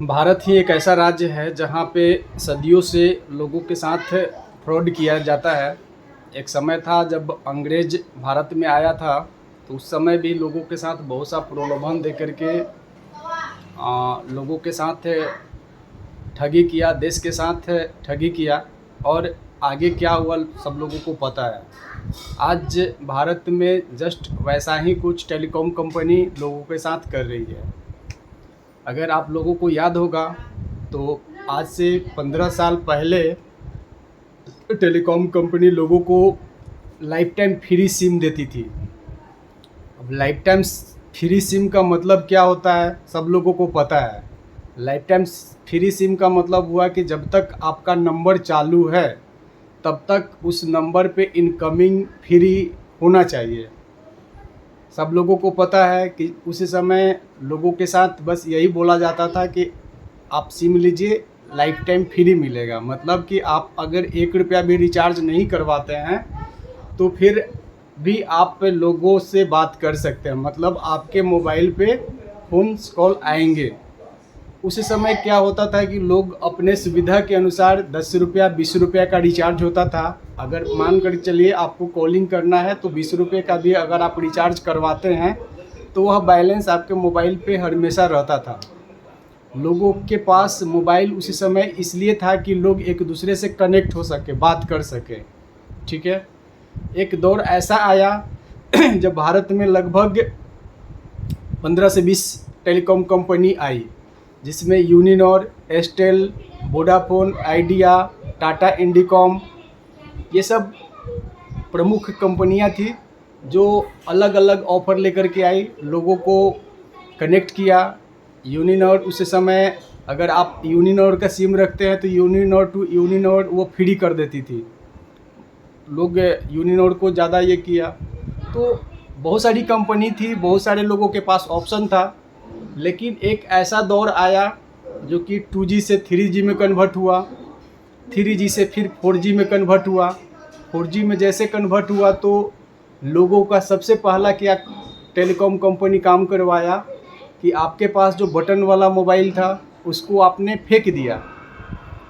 भारत ही एक ऐसा राज्य है जहाँ पे सदियों से लोगों के साथ फ्रॉड किया जाता है। एक समय था जब अंग्रेज भारत में आया था, तो उस समय भी लोगों के साथ बहुत सा प्रलोभन दे करके लोगों के साथ ठगी किया, देश के साथ ठगी किया। और आगे क्या हुआ सब लोगों को पता है। आज भारत में जस्ट वैसा ही कुछ टेलीकॉम कंपनी लोगों के साथ कर रही है। अगर आप लोगों को याद होगा तो आज से 15 साल पहले टेलीकॉम कंपनी लोगों को लाइफ टाइम फ्री सिम देती थी। अब लाइफ टाइम फ्री सिम का मतलब क्या होता है सब लोगों को पता है। लाइफ टाइम फ्री सिम का मतलब हुआ कि जब तक आपका नंबर चालू है तब तक उस नंबर पे इनकमिंग फ्री होना चाहिए। सब लोगों को पता है कि उस समय लोगों के साथ बस यही बोला जाता था कि आप सिम लीजिए, लाइफ टाइम फ्री मिलेगा। मतलब कि आप अगर 1 रुपया भी रिचार्ज नहीं करवाते हैं तो फिर भी आप लोगों से बात कर सकते हैं, मतलब आपके मोबाइल पे फ़ोन कॉल आएंगे। उस समय क्या होता था कि लोग अपने सुविधा के अनुसार 10 रुपया 20 रुपया का रिचार्ज होता था। अगर मान कर चलिए आपको कॉलिंग करना है तो 20 रुपये का भी अगर आप रिचार्ज करवाते हैं तो वह बैलेंस आपके मोबाइल पे हमेशा रहता था। लोगों के पास मोबाइल उसी समय इसलिए था कि लोग एक दूसरे से कनेक्ट हो सके, बात कर सके। ठीक है, एक दौर ऐसा आया जब भारत में लगभग 15 से 20 टेलीकॉम कंपनी आई, जिसमें Uninor, Airtel, Vodafone, idea, Tata Indicom, ये सब प्रमुख कंपनियां थी जो अलग अलग ऑफ़र लेकर के आई, लोगों को कनेक्ट किया। यूनिनॉर उस समय अगर आप यूनिनॉर का सिम रखते हैं तो यूनिनॉर टू यूनिनॉर वो फ्री कर देती थी। लोग यूनिनॉर को ज़्यादा ये किया। तो बहुत सारी कंपनी थी, बहुत सारे लोगों के पास ऑप्शन था। लेकिन एक ऐसा दौर आया जो कि 2G से 3G में कन्वर्ट हुआ, 3G से फिर 4G में कन्वर्ट हुआ। 4G में जैसे कन्वर्ट हुआ तो लोगों का सबसे पहला क्या टेलीकॉम कंपनी काम करवाया कि आपके पास जो बटन वाला मोबाइल था उसको आपने फेंक दिया।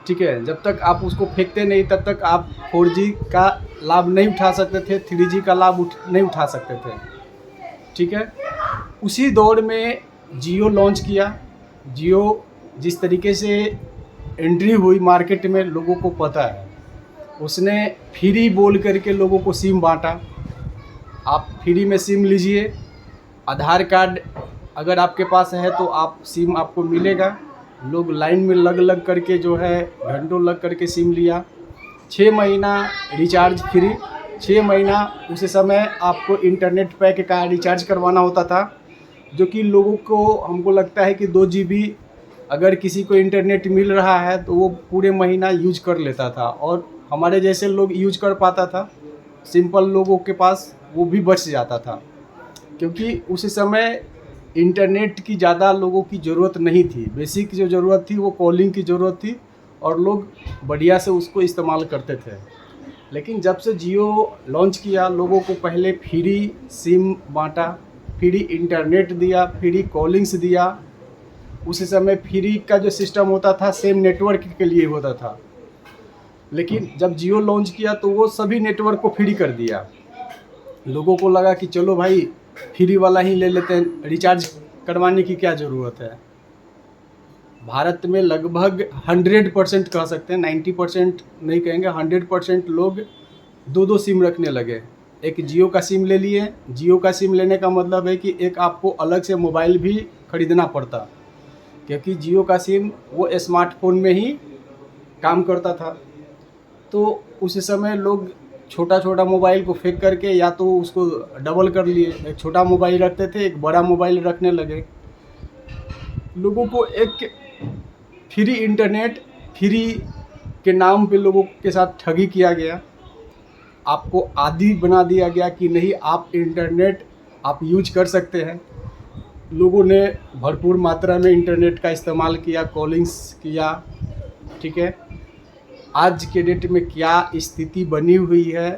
ठीक है, जब तक आप उसको फेंकते नहीं तब तक आप 4G का लाभ नहीं उठा सकते थे, 3G का लाभ नहीं उठा सकते थे। ठीक है, उसी दौर में जियो लॉन्च किया। जियो जिस तरीके से एंट्री हुई मार्केट में लोगों को पता है, उसने फ्री बोल करके लोगों को सिम बांटा। आप फ्री में सिम लीजिए, आधार कार्ड अगर आपके पास है तो आप सिम आपको मिलेगा। लोग लाइन में लग करके जो है घंटों लग करके सिम लिया। 6 महीना रिचार्ज फ्री, 6 महीना उस समय आपको इंटरनेट पैक का रिचार्ज करवाना होता था, जो कि लोगों को हमको लगता है कि 2 GB अगर किसी को इंटरनेट मिल रहा है तो वो पूरे महीना यूज कर लेता था, और हमारे जैसे लोग यूज कर पाता था। सिंपल लोगों के पास वो भी बच जाता था, क्योंकि उस समय इंटरनेट की ज़्यादा लोगों की ज़रूरत नहीं थी। बेसिक जो ज़रूरत थी वो कॉलिंग की ज़रूरत थी, और लोग बढ़िया से उसको इस्तेमाल करते थे। लेकिन जब से जियो लॉन्च किया, लोगों को पहले फ्री सिम बांटा, फ्री इंटरनेट दिया, फ्री कॉलिंग्स दिया। उस समय फ्री का जो सिस्टम होता था सेम नेटवर्क के लिए होता था, लेकिन जब जियो लॉन्च किया तो वो सभी नेटवर्क को फ्री कर दिया। लोगों को लगा कि चलो भाई फ्री वाला ही ले लेते हैं, रिचार्ज करवाने की क्या ज़रूरत है। भारत में लगभग 100% कह सकते हैं, 90% नहीं कहेंगे, 100% लोग 2-2 सिम रखने लगे। एक जियो का सिम ले लिए। जियो का सिम लेने का मतलब है कि एक आपको अलग से मोबाइल भी ख़रीदना पड़ता, क्योंकि जियो का सिम वो स्मार्टफोन में ही काम करता था। तो उस समय लोग छोटा छोटा मोबाइल को फेंक करके या तो उसको डबल कर लिए, एक छोटा मोबाइल रखते थे, एक बड़ा मोबाइल रखने लगे। लोगों को एक फ्री इंटरनेट फ्री के नाम पे लोगों के साथ ठगी किया गया। आपको आदी बना दिया गया कि नहीं, आप इंटरनेट आप यूज कर सकते हैं। लोगों ने भरपूर मात्रा में इंटरनेट का इस्तेमाल किया, कॉलिंग्स किया। ठीक है, आज के डेट में क्या स्थिति बनी हुई है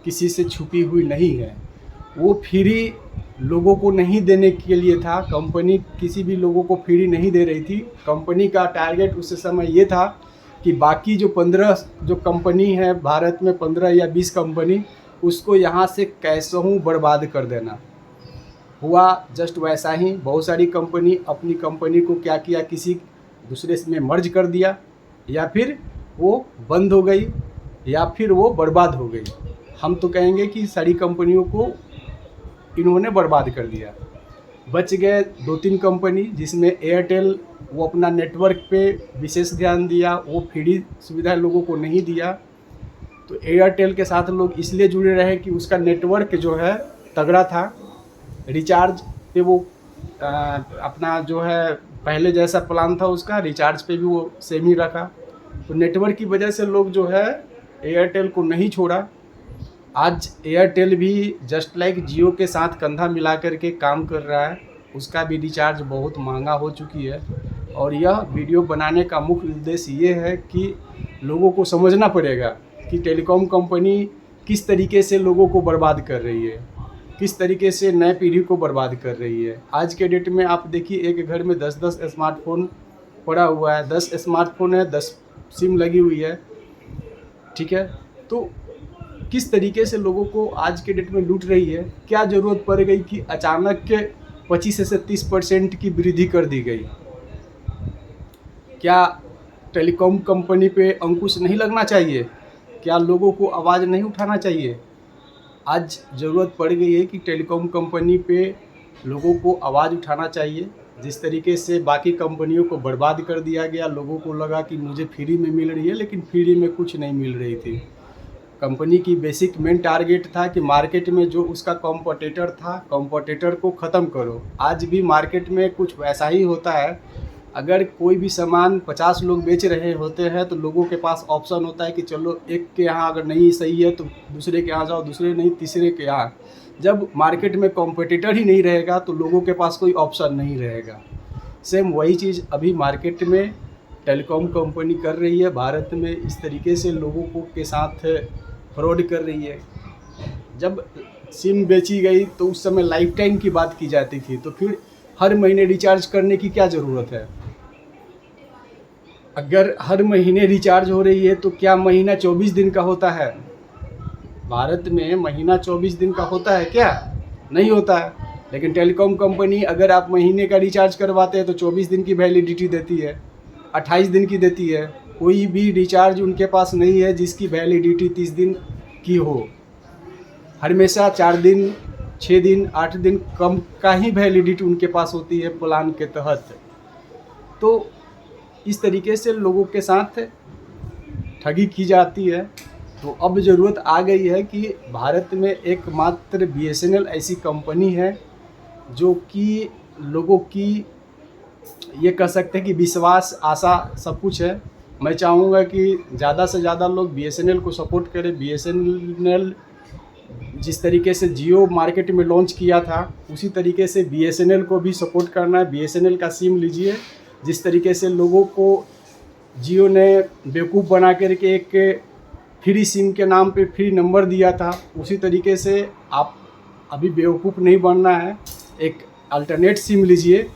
किसी से छुपी हुई नहीं है। वो फ्री लोगों को नहीं देने के लिए था। कंपनी किसी भी लोगों को फ्री नहीं दे रही थी। कंपनी का टारगेट उस समय ये था कि बाकी जो 15 जो कंपनी है भारत में, 15 या 20 कंपनी, उसको यहाँ से कैसे बर्बाद कर देना। हुआ जस्ट वैसा ही। बहुत सारी कंपनी अपनी कंपनी को क्या किया, किसी दूसरे में मर्ज कर दिया, या फिर वो बंद हो गई, या फिर वो बर्बाद हो गई। हम तो कहेंगे कि सारी कंपनियों को इन्होंने बर्बाद कर दिया। बच गए 2-3 कंपनी, जिसमें एयरटेल, वो अपना नेटवर्क पे विशेष ध्यान दिया, वो फ्री सुविधा लोगों को नहीं दिया। तो एयरटेल के साथ लोग इसलिए जुड़े रहे कि उसका नेटवर्क जो है तगड़ा था। रिचार्ज पे वो अपना जो है पहले जैसा प्लान था उसका, रिचार्ज पे भी वो सेम ही रखा। तो नेटवर्क की वजह से लोग जो है एयरटेल को नहीं छोड़ा। आज एयरटेल भी जस्ट लाइक जियो के साथ कंधा मिला करके काम कर रहा है। उसका भी रिचार्ज बहुत महंगा हो चुकी है। और यह वीडियो बनाने का मुख्य उद्देश्य ये है कि लोगों को समझना पड़ेगा कि टेलीकॉम कंपनी किस तरीके से लोगों को बर्बाद कर रही है, किस तरीके से नए पीढ़ी को बर्बाद कर रही है। आज के डेट में आप देखिए, एक घर में 10-10 स्मार्टफोन पड़ा हुआ है, 10 स्मार्टफोन है, 10 सिम लगी हुई है, ठीक है। तो किस तरीके से लोगों को आज के डेट में लूट रही है। क्या ज़रूरत पड़ गई कि अचानक के 25 से 30% की वृद्धि कर दी गई। क्या टेलीकॉम कंपनी पे अंकुश नहीं लगना चाहिए? क्या लोगों को आवाज़ नहीं उठाना चाहिए? आज ज़रूरत पड़ गई है कि टेलीकॉम कंपनी पे लोगों को आवाज़ उठाना चाहिए। जिस तरीके से बाकी कंपनियों को बर्बाद कर दिया गया, लोगों को लगा कि मुझे फ्री में मिल रही है, लेकिन फ्री में कुछ नहीं मिल रही थी। कंपनी की बेसिक मेन टारगेट था कि मार्केट में जो उसका कॉम्पिटिटर था, कॉम्पिटिटर को ख़त्म करो। आज भी मार्केट में कुछ वैसा ही होता है। अगर कोई भी सामान 50 लोग बेच रहे होते हैं तो लोगों के पास ऑप्शन होता है कि चलो एक के यहाँ अगर नहीं सही है तो दूसरे के यहाँ जाओ, दूसरे नहीं तीसरे के यहाँ। जब मार्केट में कॉम्पिटिटर ही नहीं रहेगा तो लोगों के पास कोई ऑप्शन नहीं रहेगा। सेम वही चीज़ अभी मार्केट में टेलीकॉम कंपनी कर रही है। भारत में इस तरीके से लोगों को के साथ फ्रॉड कर रही है। जब सिम बेची गई तो उस समय लाइफ टाइम की बात की जाती थी, तो फिर हर महीने रिचार्ज करने की क्या ज़रूरत है। अगर हर महीने रिचार्ज हो रही है तो क्या महीना 24 दिन का होता है? भारत में महीना 24 दिन का होता है क्या? नहीं होता है। लेकिन टेलीकॉम कंपनी अगर आप महीने का रिचार्ज करवाते हैं तो 24 दिन की वैलिडिटी देती है, 28 दिन की देती है। कोई भी रिचार्ज उनके पास नहीं है जिसकी वैलिडिटी 30 दिन की हो। हमेशा 4 दिन, 6 दिन, 8 दिन कम का ही वैलिडिटी उनके पास होती है प्लान के तहत। तो इस तरीके से लोगों के साथ ठगी की जाती है। तो अब ज़रूरत आ गई है कि भारत में एकमात्र BSNL ऐसी कंपनी है जो कि लोगों की ये कह सकते हैं कि विश्वास, आशा सब कुछ है। मैं चाहूँगा कि ज़्यादा से ज़्यादा लोग BSNL को सपोर्ट करें। BSNL जिस तरीके से जियो मार्केट में लॉन्च किया था उसी तरीके से BSNL को भी सपोर्ट करना है। BSNL का सिम लीजिए। जिस तरीके से लोगों को जियो ने बेवकूफ़ बना करके एक फ्री सिम के नाम पे फ्री नंबर दिया था, उसी तरीके से आप अभी बेवकूफ़ नहीं बनना है। एक अल्टरनेट सिम लीजिए,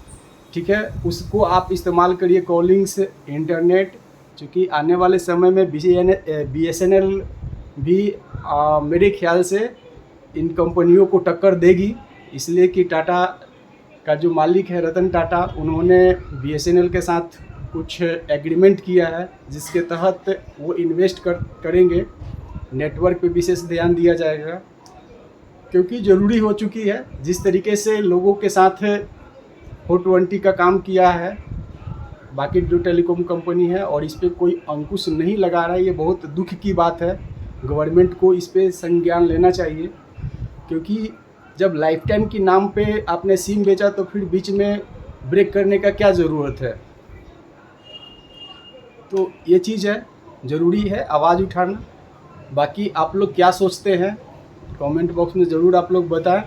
ठीक है, उसको आप इस्तेमाल करिए कॉलिंग्स, इंटरनेट। चूँकि आने वाले समय में BSNL भी मेरे ख्याल से इन कंपनियों को टक्कर देगी। इसलिए कि टाटा का जो मालिक है रतन टाटा, उन्होंने BSNL के साथ कुछ एग्रीमेंट किया है जिसके तहत वो इन्वेस्ट करेंगे। नेटवर्क पे विशेष ध्यान दिया जाएगा क्योंकि ज़रूरी हो चुकी है। जिस तरीके से लोगों के साथ 420 का काम किया है बाकी जो टेलीकॉम कंपनी है और इस पर कोई अंकुश नहीं लगा रहा है, ये बहुत दुख की बात है। गवर्नमेंट को इस पर संज्ञान लेना चाहिए क्योंकि जब लाइफ टाइम के नाम पे आपने सिम बेचा तो फिर बीच में ब्रेक करने का क्या ज़रूरत है। तो ये चीज़ है, ज़रूरी है आवाज़ उठाना। बाकी आप लोग क्या सोचते हैं कमेंट बॉक्स में ज़रूर आप लोग बताएं।